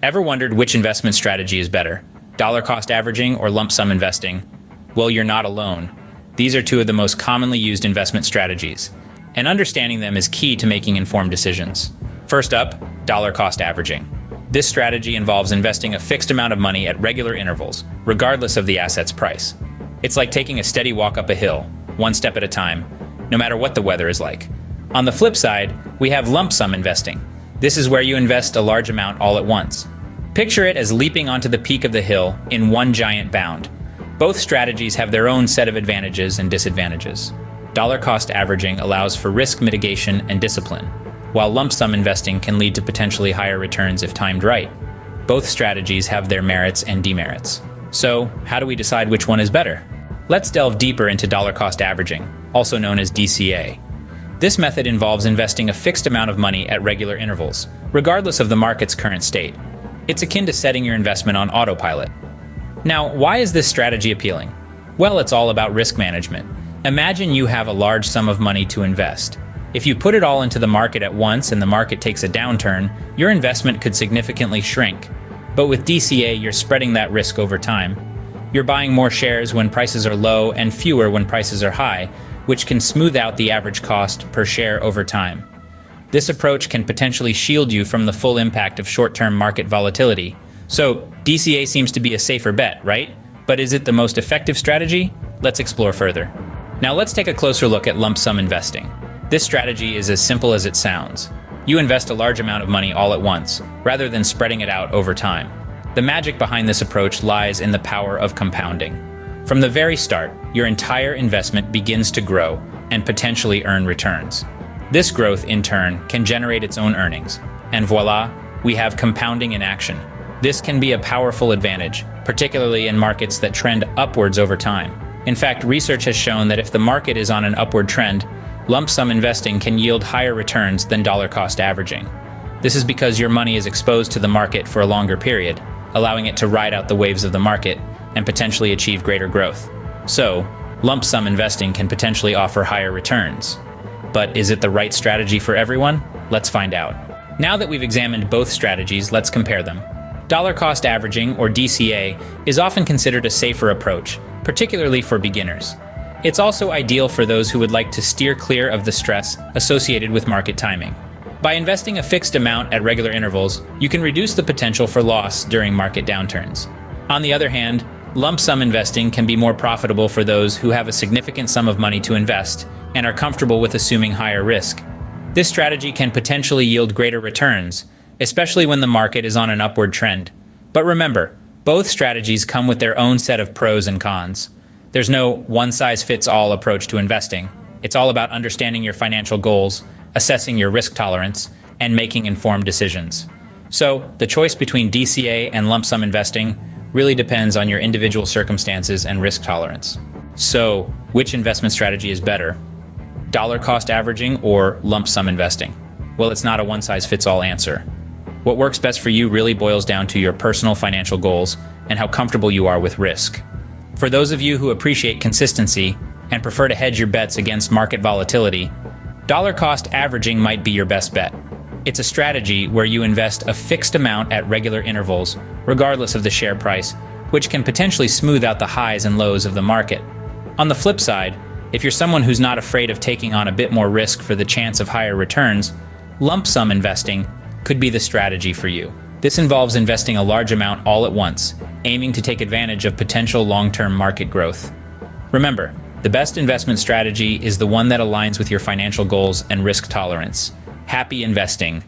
Ever wondered which investment strategy is better? Dollar cost averaging or lump sum investing? Well, you're not alone. These are two of the most commonly used investment strategies, and understanding them is key to making informed decisions. First up, dollar cost averaging. This strategy involves investing a fixed amount of money at regular intervals, regardless of the asset's price. It's like taking a steady walk up a hill, one step at a time, no matter what the weather is like. On the flip side, we have lump sum investing. This is where you invest a large amount all at once. Picture it as leaping onto the peak of the hill in one giant bound. Both strategies have their own set of advantages and disadvantages. Dollar cost averaging allows for risk mitigation and discipline, while lump sum investing can lead to potentially higher returns if timed right. Both strategies have their merits and demerits. So, how do we decide which one is better? Let's delve deeper into dollar cost averaging, also known as DCA. This method involves investing a fixed amount of money at regular intervals, regardless of the market's current state. It's akin to setting your investment on autopilot. Now, why is this strategy appealing? Well, it's all about risk management. Imagine you have a large sum of money to invest. If you put it all into the market at once and the market takes a downturn, your investment could significantly shrink. But with DCA, you're spreading that risk over time. You're buying more shares when prices are low and fewer when prices are high, which can smooth out the average cost per share over time. This approach can potentially shield you from the full impact of short-term market volatility. So, DCA seems to be a safer bet, right? But is it the most effective strategy? Let's explore further. Now let's take a closer look at lump sum investing. This strategy is as simple as it sounds. You invest a large amount of money all at once, rather than spreading it out over time. The magic behind this approach lies in the power of compounding. From the very start, your entire investment begins to grow and potentially earn returns. This growth, in turn, can generate its own earnings. And voila, we have compounding in action. This can be a powerful advantage, particularly in markets that trend upwards over time. In fact, research has shown that if the market is on an upward trend, lump sum investing can yield higher returns than dollar cost averaging. This is because your money is exposed to the market for a longer period, allowing it to ride out the waves of the market and potentially achieve greater growth. So, lump sum investing can potentially offer higher returns. But is it the right strategy for everyone? Let's find out. Now that we've examined both strategies, let's compare them. Dollar cost averaging, or DCA, is often considered a safer approach, particularly for beginners. It's also ideal for those who would like to steer clear of the stress associated with market timing. By investing a fixed amount at regular intervals, you can reduce the potential for loss during market downturns. On the other hand, lump sum investing can be more profitable for those who have a significant sum of money to invest and are comfortable with assuming higher risk. This strategy can potentially yield greater returns, especially when the market is on an upward trend. But remember, both strategies come with their own set of pros and cons. There's no one-size-fits-all approach to investing. It's all about understanding your financial goals, assessing your risk tolerance, and making informed decisions. So, the choice between DCA and lump sum investing really depends on your individual circumstances and risk tolerance. So, which investment strategy is better? Dollar cost averaging or lump sum investing? Well, it's not a one-size-fits-all answer. What works best for you really boils down to your personal financial goals and how comfortable you are with risk. For those of you who appreciate consistency and prefer to hedge your bets against market volatility, dollar cost averaging might be your best bet. It's a strategy where you invest a fixed amount at regular intervals, regardless of the share price, which can potentially smooth out the highs and lows of the market. On the flip side, if you're someone who's not afraid of taking on a bit more risk for the chance of higher returns, lump sum investing could be the strategy for you. This involves investing a large amount all at once, aiming to take advantage of potential long-term market growth. Remember, the best investment strategy is the one that aligns with your financial goals and risk tolerance. Happy investing!